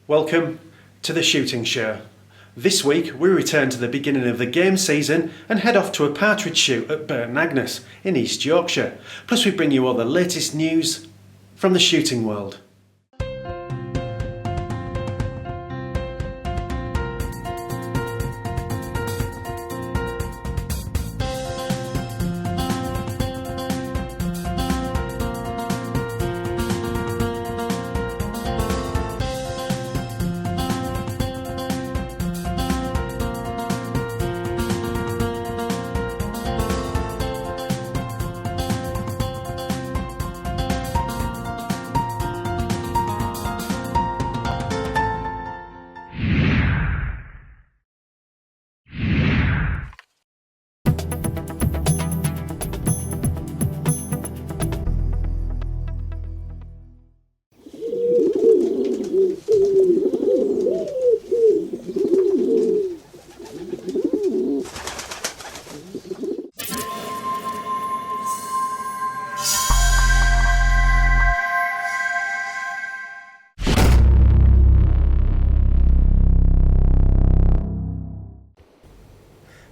Welcome to the shooting show. This week we return to the beginning of the game season and head off to a partridge shoot at Burton Agnes in East Yorkshire. Plus we bring you all the latest news from the shooting world.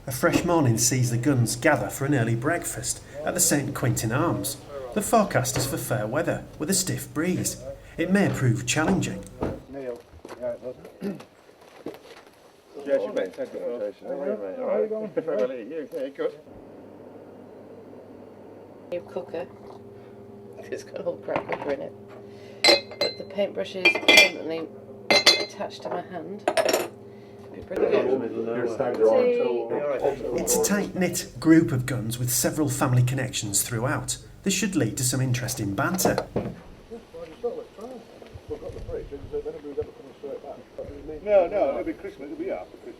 A fresh morning sees the guns gather for an early breakfast at the St Quintin Arms. The forecast is for fair weather with a stiff breeze. It may prove challenging. Neil, yeah, it does. Yes, you mate. Thank you. All right, go on. Yeah, good. New cooker. It's got an old crap cooker in it. But the paintbrush is permanently attached to my hand. It's a tight-knit group of guns with several family connections throughout. This should lead to some interesting banter. No, it'll be Christmas. It'll be after Christmas.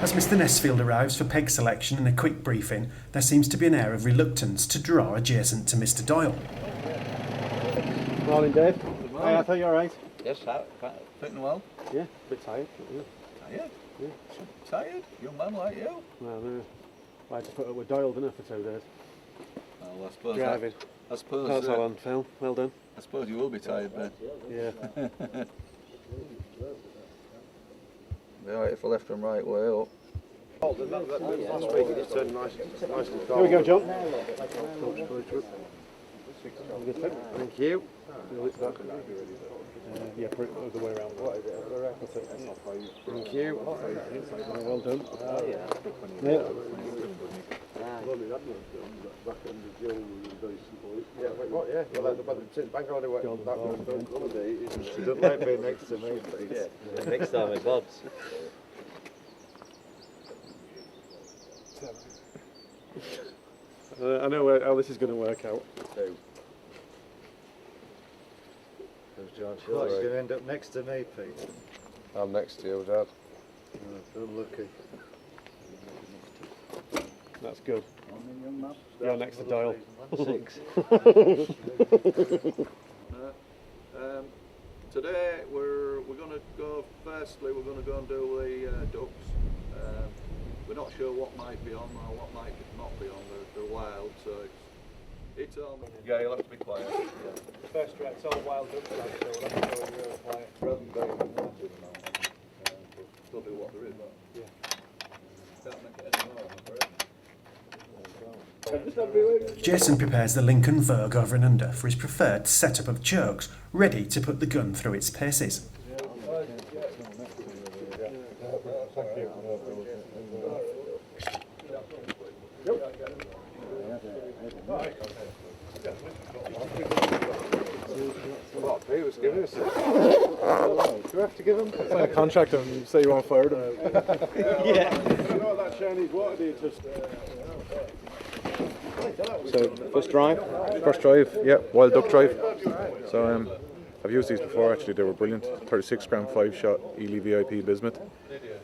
As Mr Nesfield arrives for peg selection and a quick briefing, there seems to be an air of reluctance to draw adjacent to Mr Doyle. Morning, Dave. Hey, I thought you were alright. Yes, fitting well. Yeah, a bit tired. Yeah. Tired? Yeah. Tired? Young man like you? Well, I had to put up with Doyle, didn't I, for 2 days. Well, I suppose. Driving. I suppose. That's all on film. Well done. I suppose you will be tired, Ben. Yeah. Be alright if I left them right way up. Last week it turned nice and Here we go, John. Thank you. Yeah, put it the way around. Thank you. Well done. Yeah. She doesn't like being next to me, please. Next time at Bob's. I know how this is going to work out. He's going to end up next to me, Pete. I'm next to you, Dad. Unlucky. That's good. You're next to Doyle. 6. Today we're going to go. Firstly, we're going to go and do the ducks. We're not sure what might be on or what might not be on. They're wild, so it's on. Yeah, you'll have to be quiet. Yeah. First it's all wild ducks, so we'll have to go in real quiet. Still do what there is, but Yeah. can't make it any more, I'm afraid. Jason prepares the Lincoln Vogue over and under for his preferred setup of chokes, ready to put the gun through its paces. He was giving us do you have to give him? Sign a contract and say you want to fire them. Yeah. You know that Chinese water do just... So first drive, yeah, wild duck drive. So I've used these before actually. They were brilliant. 36 gram 5-shot Eley VIP bismuth.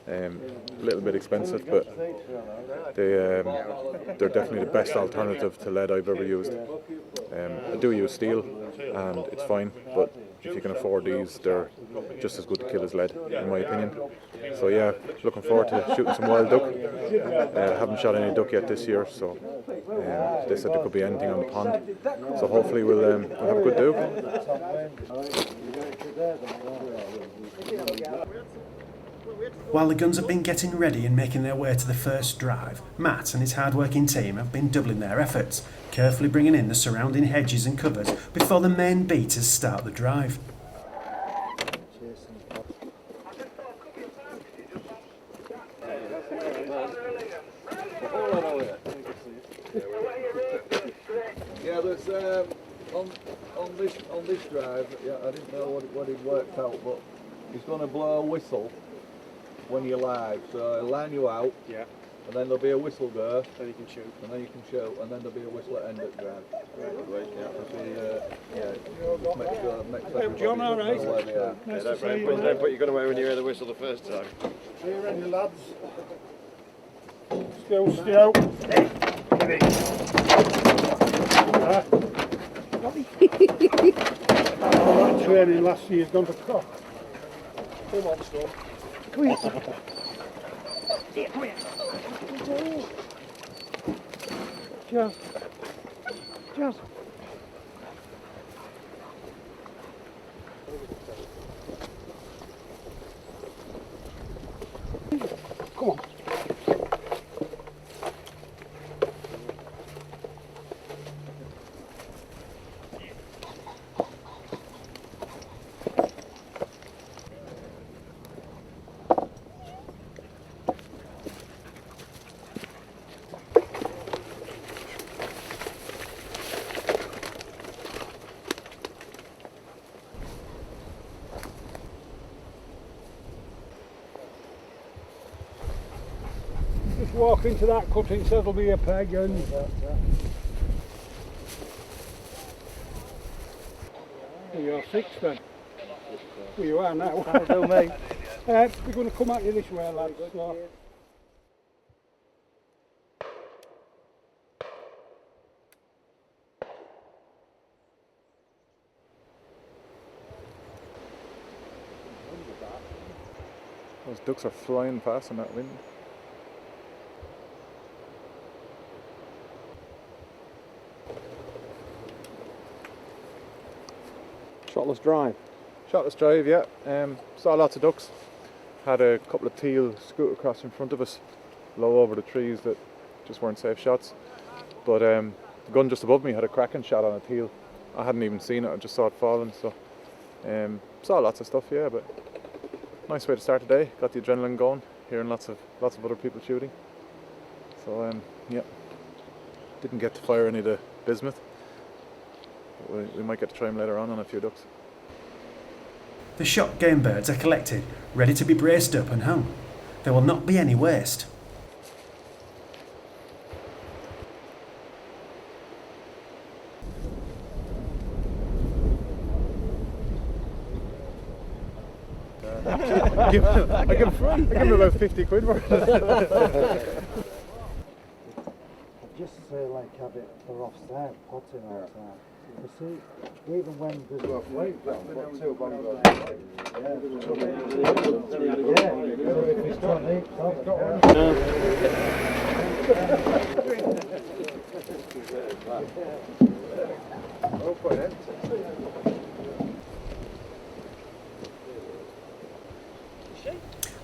A little bit expensive, but they're definitely the best alternative to lead I've ever used. I do use steel, and it's fine, but if you can afford these, they're just as good to kill as lead, in my opinion. So yeah, looking forward to shooting some wild duck. Haven't shot any duck yet this year, so they said there could be anything on the pond. So hopefully we'll have a good do. While the guns have been getting ready and making their way to the first drive, Matt and his hard-working team have been doubling their efforts, carefully bringing in the surrounding hedges and covers before the main beaters start the drive. Yeah, there's on this drive. Yeah, I didn't know what he'd worked out, but he's going to blow a whistle when you're live. So he'll line you out. Yeah. And then there'll be a whistle there. Then you can shoot. And then you can shoot. And then there'll be a whistle at end of drive. Right, yeah. Makes everybody John, all right? know where they are. Yeah, don't put your gun away when you hear the whistle the first time. Are you ready, lads? Still. That training last year's gone to cock. Come on, Storm. Come here. Come here. Just. Come on. Just walk into that cutting, so there'll be a peg and... You're 6 then. Well, you are now. That'll do me. We're going to come at you this way, lads. So. Those ducks are flying past in that wind. Shotless drive. Shotless drive, yeah. Saw lots of ducks. Had a couple of teal scoot across in front of us, low over the trees that just weren't safe shots. But the gun just above me had a cracking shot on a teal. I hadn't even seen it, I just saw it falling. So saw lots of stuff, yeah. But nice way to start the day. Got the adrenaline going, hearing lots of other people shooting. So yeah, didn't get to fire any of the bismuth. We might get to try them later on a few ducks. The shot game birds are collected, ready to be braced up and hung. There will not be any waste. I give him about 50 quid for it. Just like have it for offset, potting all the time. You see, even when there's a weight down, what two bungalows? Yeah, so if it's got leaks, I've got one.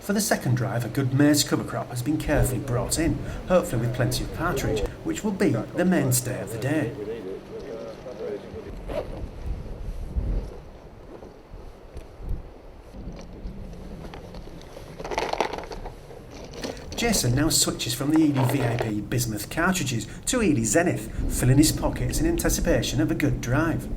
For the second drive, a good maize cover crop has been carefully brought in, hopefully with plenty of partridge, which will be the mainstay of the day. Jason now switches from the Eley VIP bismuth cartridges to Eley Zenith, filling his pockets in anticipation of a good drive.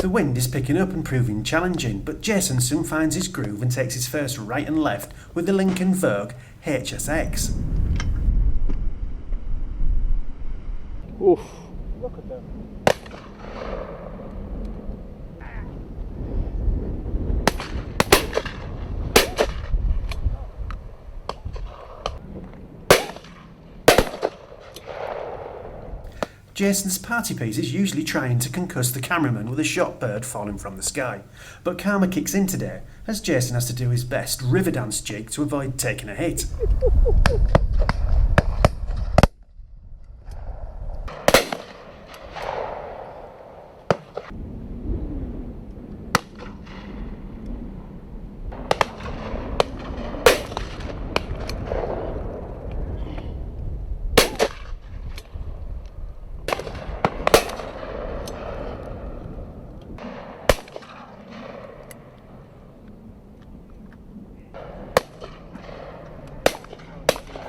The wind is picking up and proving challenging, but Jason soon finds his groove and takes his first right and left with the Lincoln Vogue HSX. Oof. Look at them. Jason's party piece is usually trying to concuss the cameraman with a shot bird falling from the sky, but karma kicks in today as Jason has to do his best river dance jig to avoid taking a hit.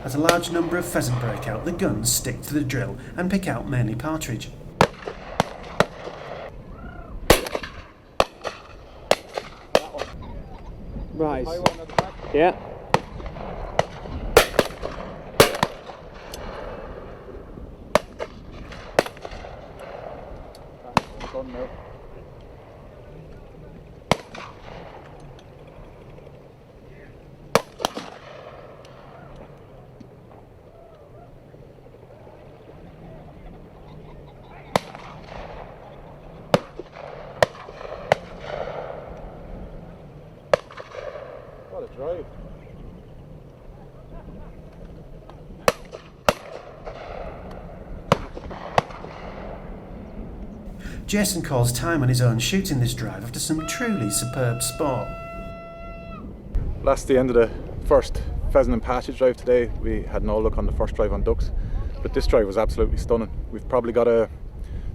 As a large number of pheasant break out, the guns stick to the drill and pick out mainly partridge. Right. Yeah. What a drive. Jason calls time on his own shooting this drive after some truly superb sport. That's the end of the first pheasant and partridge drive today. We had no luck on the first drive on ducks, but this drive was absolutely stunning. We've probably got a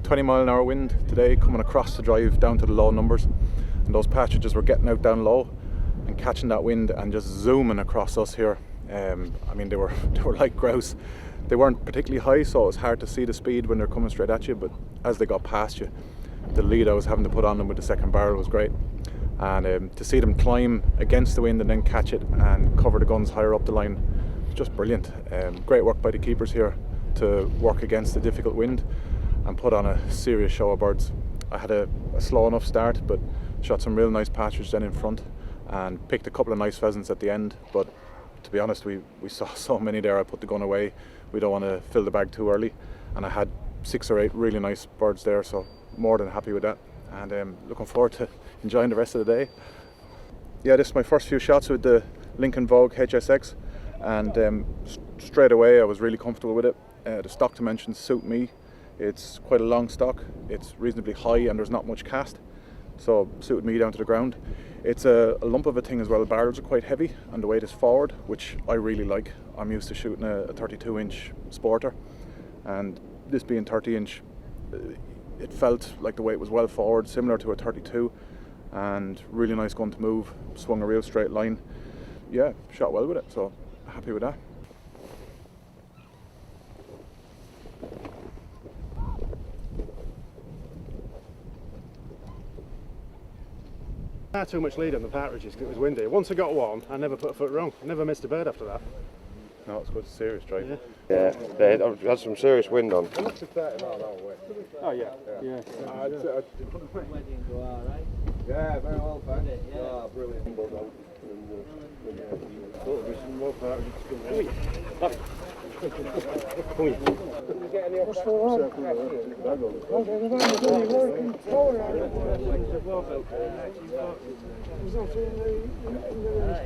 20-mile-an-hour wind today coming across the drive down to the low numbers, and those partridges were getting out down low and catching that wind and just zooming across us here. I mean, they were like grouse. They weren't particularly high, so it was hard to see the speed when they're coming straight at you, but as they got past you, the lead I was having to put on them with the second barrel was great. And to see them climb against the wind and then catch it and cover the guns higher up the line, just brilliant. Great work by the keepers here to work against the difficult wind and put on a serious show of birds. I had a slow enough start, but shot some real nice partridge then in front and picked a couple of nice pheasants at the end, but to be honest, we saw so many there I put the gun away. We don't want to fill the bag too early, and I had 6 or 8 really nice birds there, so more than happy with that, and looking forward to enjoying the rest of the day. Yeah, this is my first few shots with the Lincoln Vogue HSX, and straight away I was really comfortable with it. The stock dimensions suit me. It's quite a long stock, it's reasonably high, and there's not much cast, so suited me down to the ground. It's a lump of a thing as well. The barrels are quite heavy and the weight is forward, which I really like. I'm used to shooting a 32-inch sporter, and this being 30-inch, it felt like the weight was well forward, similar to a 32, and really nice gun to move. Swung a real straight line. Yeah, shot well with it, so happy with that. I had too much lead on the partridges because it was windy. Once I got one, I never put a foot wrong. I never missed a bird after that. No, it's good, serious drive. Yeah, I've had some serious wind on. Oh yeah. Yeah. Yeah, very well, thanks. Yeah, brilliant.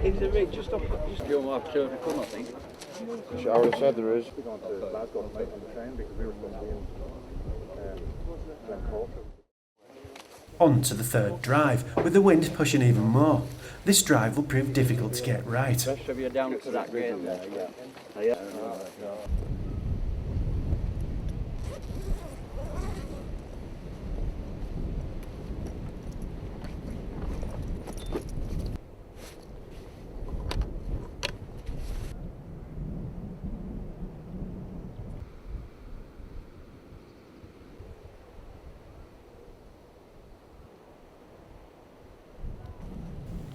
Is the rig just off? You'll have to come, I think. I would have said there is. On to the third drive, with the wind pushing even more. This drive will prove difficult to get right. So you're down to that grade there. Yeah.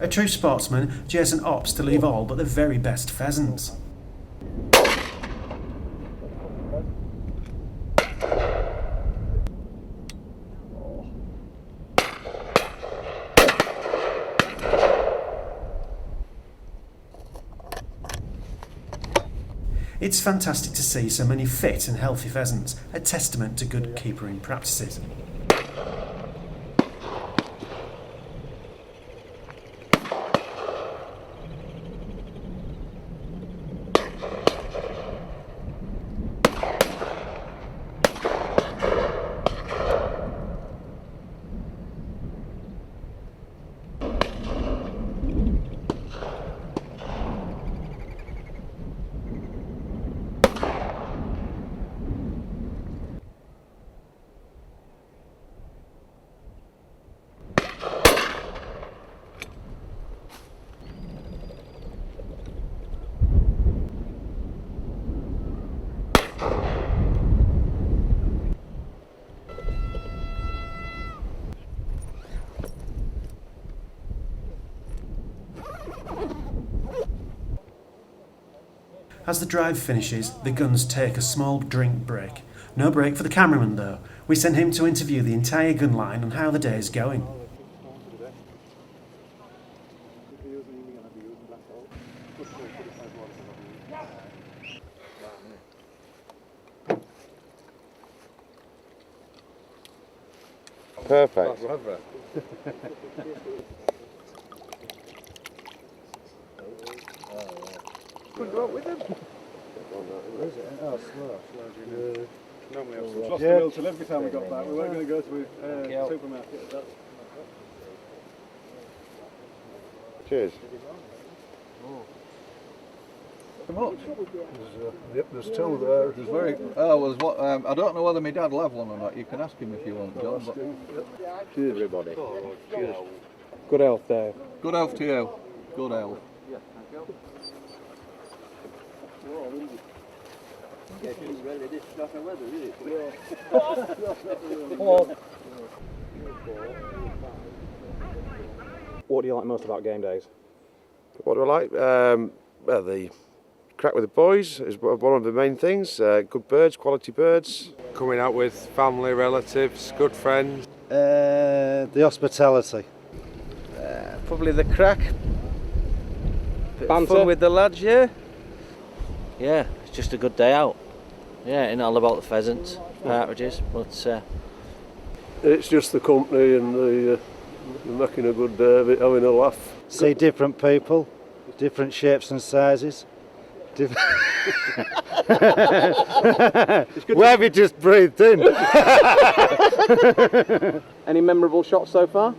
A true sportsman, Jason opts to leave all but the very best pheasants. It's fantastic to see so many fit and healthy pheasants, a testament to good keepering practices. As the drive finishes, the guns take a small drink break. No break for the cameraman though. We send him to interview the entire gun line on how the day is going. Perfect. Couldn't go up with him. Oh, slow. Normally I've lost the will till every time we got back. We weren't going to go to a supermarket. Cheers. Come on. Yep, there's two there. There's very. Oh, there's what? I don't know whether my dad will have one or not. You can ask him if you want, John. But... Cheers, everybody. Cheers. Good health, Dave. Good health to you. Good health. What do you like most about game days? What do I like? Well, the crack with the boys is one of the main things. Good birds, quality birds. Coming out with family, relatives, good friends. The hospitality. Probably the crack. Bit of Banter fun with the lads, yeah. Yeah, it's just a good day out. Yeah, and all about the pheasants, partridges, but it's just the company and the making a good day of it, having a laugh. See different people, different shapes and sizes. Where have you just breathed in? Any memorable shots so far?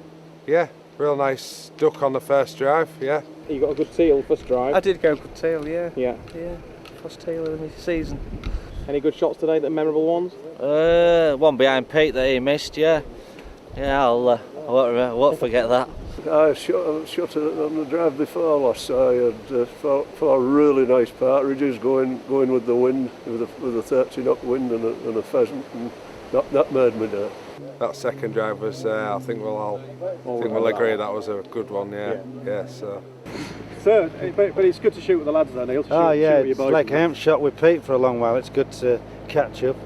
Yeah, real nice duck on the first drive, yeah. You got a good teal first drive? I did go good tail, yeah. Yeah. Yeah, first tail of the season. Any good shots today, that memorable ones? One behind Pete that he missed, yeah. Yeah, I won't forget that. I shot it on the drive before last. I had four really nice partridges going with the wind, with a 30-knot wind and a pheasant, and that made me day. That second drive was, I think we'll agree that was a good one, yeah. So But it's good to shoot with the lads then, Neil. Oh yeah, it's like I haven't shot with Pete for a long while. It's good to catch up.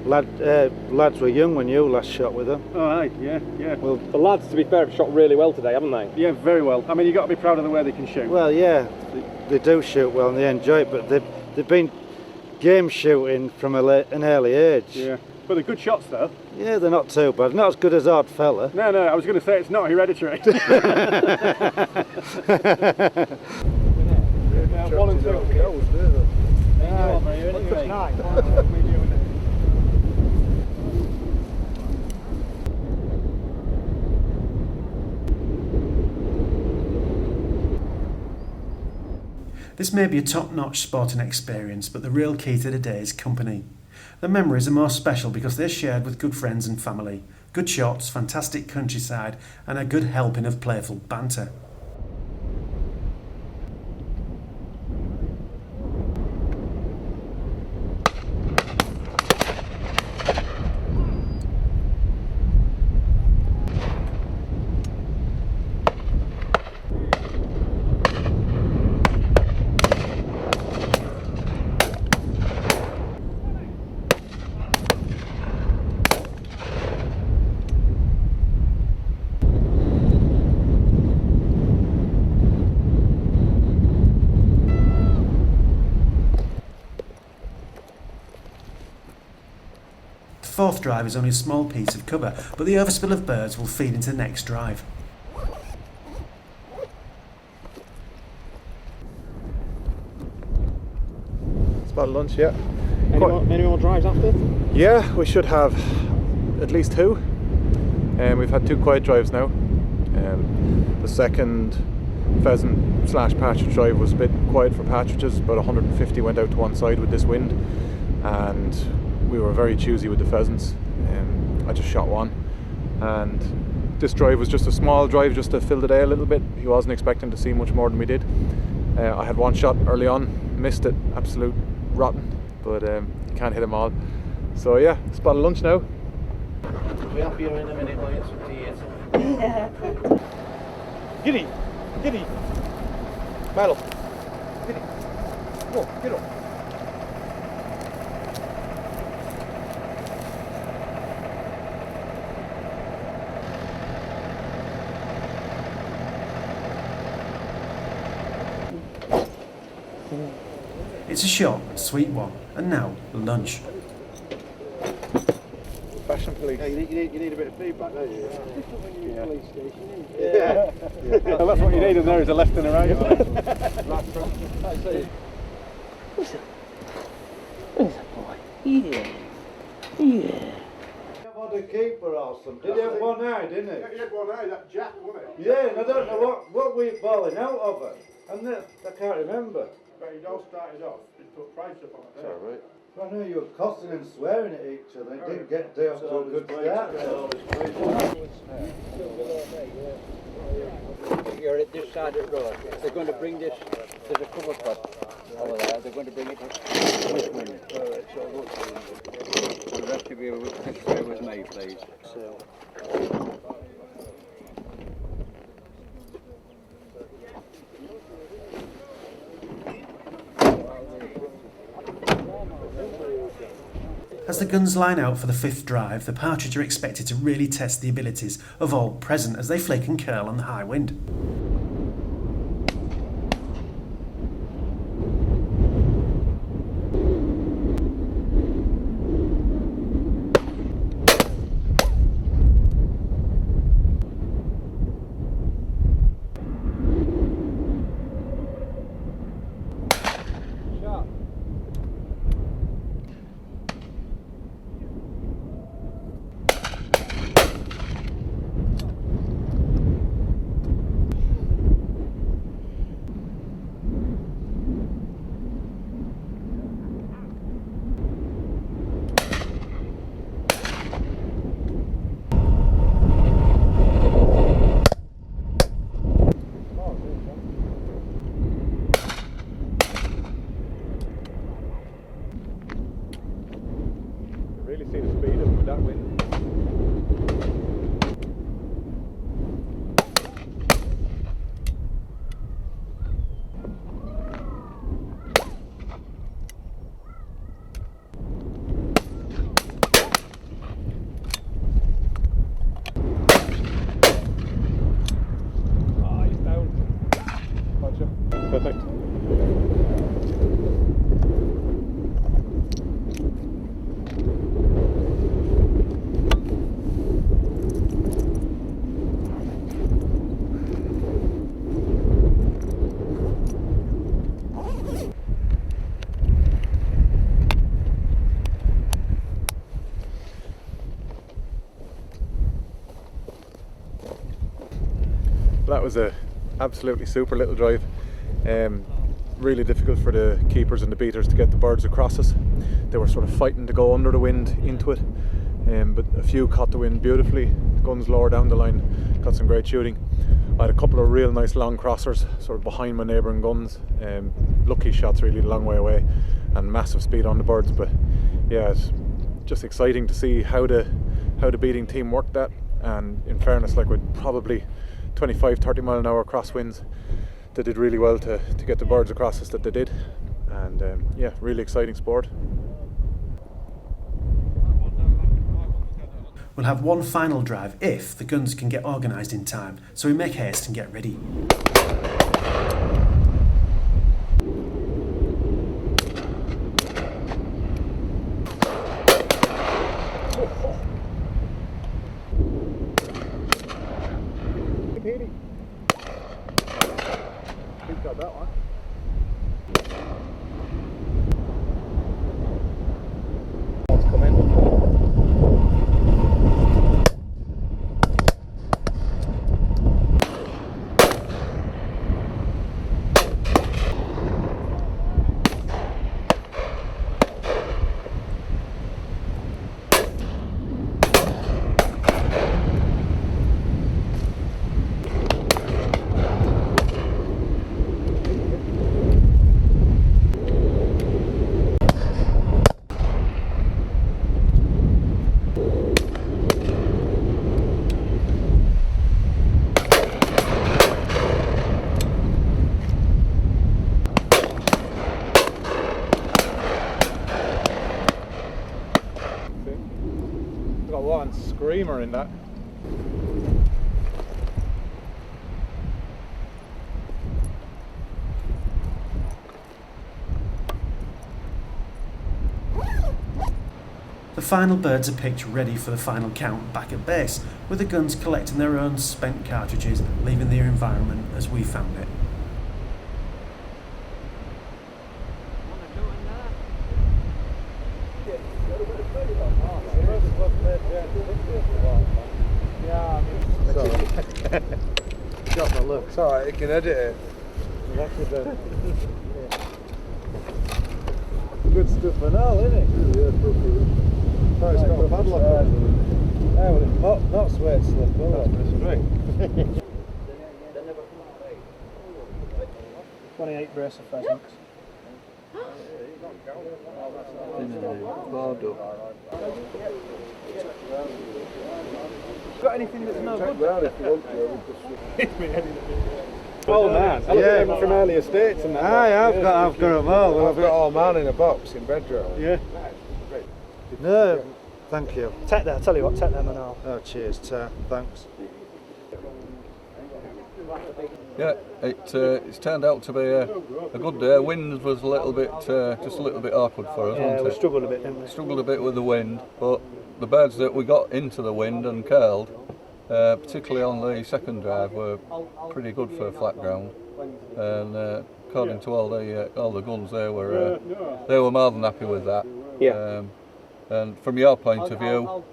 Lads were young when you last shot with them. Oh aye, yeah. Well, the lads, to be fair, have shot really well today, haven't they? Yeah, very well. I mean, you've got to be proud of the way they can shoot. Well, yeah, they do shoot well and they enjoy it, but they've been game shooting from an early age. Yeah, but they're good shots though. Yeah, they're not too bad. Not as good as Odd Fella. No, I was going to say it's not hereditary. One and two. This may be a top-notch sporting experience, but the real key to the day is company. The memories are more special because they're shared with good friends and family, good shots, fantastic countryside, and a good helping of playful banter. fourth drive is only a small piece of cover, but the overspill of birds will feed into the next drive. Spot lunch, yeah. Any more drives after? Yeah, we should have at least 2. We've had 2 quiet drives now. The second pheasant / partridge drive was a bit quiet for partridges. About 150 went out to one side with this wind, and we were very choosy with the pheasants. I just shot one, and this drive was just a small drive just to fill the day a little bit. He wasn't expecting to see much more than we did. I had one shot early on, missed it, absolute rotten, but you can't hit them all. So yeah, spot of lunch now. We'll be here in a minute, we'll get some tea. Giddy! Giddy! Milo! Giddy! Come on, get up! It's a short, sweet one, and now lunch. Fashion police. Yeah, you need a bit of feedback, don't you? Yeah. Well, that's what you need, and there is a left and a right. Where's that boy? Yeah. Yeah. The keeper or something. Did he have one eye, didn't he? Yeah, he had one eye, that Jack, wasn't it? Yeah, and I don't know what were you falling out of it. I can't remember. But it all started off, he put price up on it. Alright. I know you were cussing and swearing at each other. It didn't get down to a good start. You're at this side of the road. They're going to bring this, there's a cover pot over there, they're going to bring it to Richmond. Alright, so the rest of you will stay with me, please. So. As the guns line out for the 5th drive, the partridge are expected to really test the abilities of all present as they flake and curl on the high wind. Really see the speed of it with that wind. Oh, he's down. Gotcha. Perfect. That was a absolutely super little drive. Really difficult for the keepers and the beaters to get the birds across us. They were sort of fighting to go under the wind into it, but a few caught the wind beautifully. The guns lower down the line, got some great shooting. I had a couple of real nice long crossers sort of behind my neighbouring guns. Lucky shots really a long way away and massive speed on the birds, but yeah, it's just exciting to see how the beating team worked that. And in fairness, like with probably 25-30 mile an hour crosswinds, they did really well to get the birds across us that they did. And yeah, really exciting sport. We'll have one final drive if the guns can get organised in time, so we make haste and get ready. screamer in that. The final birds are picked ready for the final count back at base, with the guns collecting their own spent cartridges, leaving their environment as we found it. Got my look. It's alright, you can edit it. Good stuff and all, isn't it? Oh, it's got a padlock on it. Yeah, well, not sweat slip, will it? 28 brace of pheasants. Got anything that's no good? Oh man, I look at them from early estates and that. I've got them all. Well, I've got all mine in a box in bedroom. Yeah. No, thank you. Take that, I tell you what, take them and all. Oh, cheers, thanks. Yeah, it's turned out to be a good day. Wind was a little bit, just a little bit awkward for us, Yeah, wasn't we it? struggled a bit, didn't we? Struggled a bit with the wind, but the birds that we got into the wind and curled, particularly on the second drive, were pretty good for flat ground. And according to all the guns, they were more than happy with that. Yeah. And from your point of view,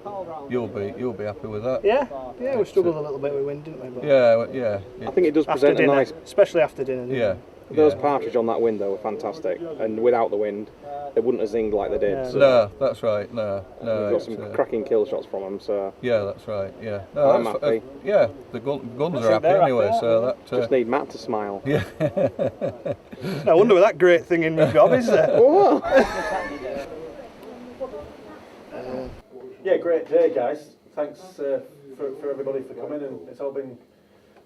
you'll be happy with that. Yeah, we struggled a little bit with wind, didn't we? But Yeah. I think it does present a nice, especially after dinner. Yeah. Those partridge on that wind though were fantastic, and without the wind, they wouldn't have zinged like they did. Yeah. So No, that's right. No. we've got some cracking kill shots from them. So Yeah, that's right. Yeah. No, I'm happy. Yeah, the guns are happy anyway. So that. Just need Matt to smile. Yeah. No wonder with that great thing in my job, is there? Yeah, great day, guys. Thanks for everybody for coming, and it's all been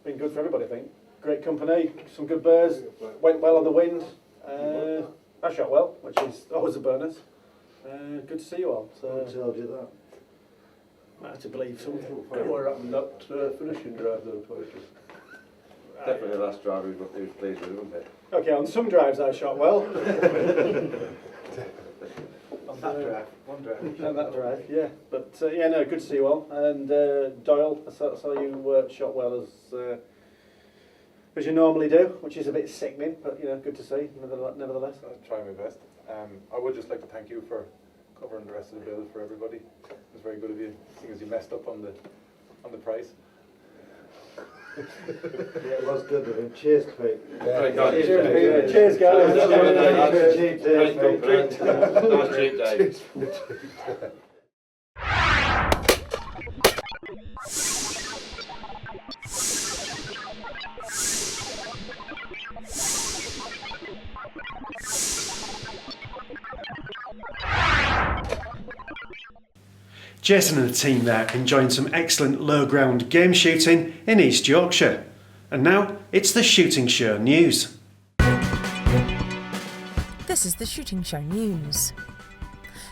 good for everybody, I think. Great company, some good birds, went well on the wind. I shot well, which is always a bonus. Good to see you all. So, Who told you that? I had to believe something. What happened that finishing drive then, Definitely the last drive he was pleased with, wasn't it? Okay, on some drives I shot well. On that drive, one drive. On that drive, yeah. But yeah, no, good to see you all. And Doyle, I saw you shot well as you normally do, which is a bit sickening, but you know, good to see. Nevertheless, I'll try my best. I would just like to thank you for covering the rest of the bill for everybody. It was very good of you, seeing as you messed up on the price. Yeah, it was good of him. Cheers, Pete. Cheers, guys. Nice cheap day. Jason and the team there enjoying some excellent low ground game shooting in East Yorkshire. And now it's the Shooting Show News. This is the Shooting Show News.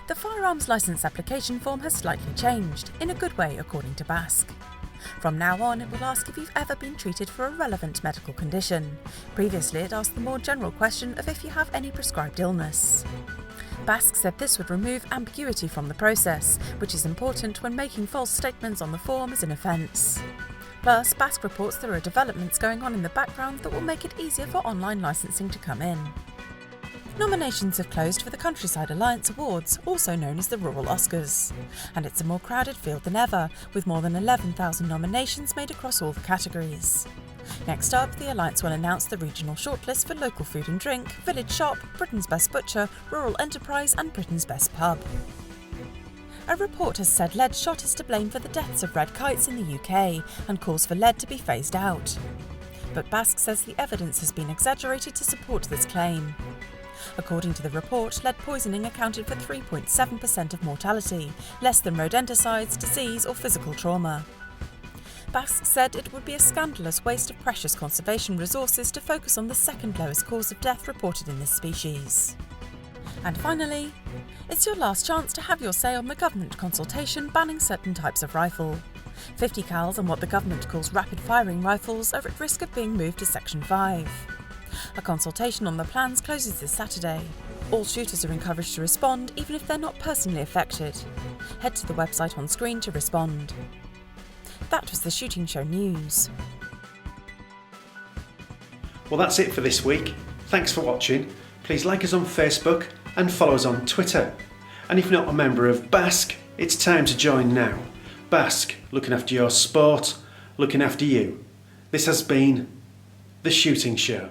The firearms licence application form has slightly changed, in a good way according to BASC. From now on, it will ask if you've ever been treated for a relevant medical condition. Previously, it asked the more general question of if you have any prescribed illness. BASC said this would remove ambiguity from the process, which is important when making false statements on the form as an offence. Plus, BASC reports there are developments going on in the background that will make it easier for online licensing to come in. Nominations have closed for the Countryside Alliance Awards, also known as the Rural Oscars. And it's a more crowded field than ever, with more than 11,000 nominations made across all the categories. Next up, the Alliance will announce the regional shortlist for Local Food and Drink, Village Shop, Britain's Best Butcher, Rural Enterprise and Britain's Best Pub. A report has said lead shot is to blame for the deaths of red kites in the UK and calls for lead to be phased out. But BASC says the evidence has been exaggerated to support this claim. According to the report, lead poisoning accounted for 3.7% of mortality, less than rodenticides, disease or physical trauma. BASC said it would be a scandalous waste of precious conservation resources to focus on the second lowest cause of death reported in this species. And finally, it's your last chance to have your say on the government consultation banning certain types of rifle. 50 cals and what the government calls rapid-firing rifles are at risk of being moved to Section 5. A consultation on the plans closes this Saturday. All shooters are encouraged to respond even if they're not personally affected. Head to the website on screen to respond. That was the Shooting Show News. Well, that's it for this week. Thanks for watching. Please like us on Facebook and follow us on Twitter. And if you're not a member of BASC, it's time to join now. BASC, looking after your sport, looking after you. This has been The Shooting Show.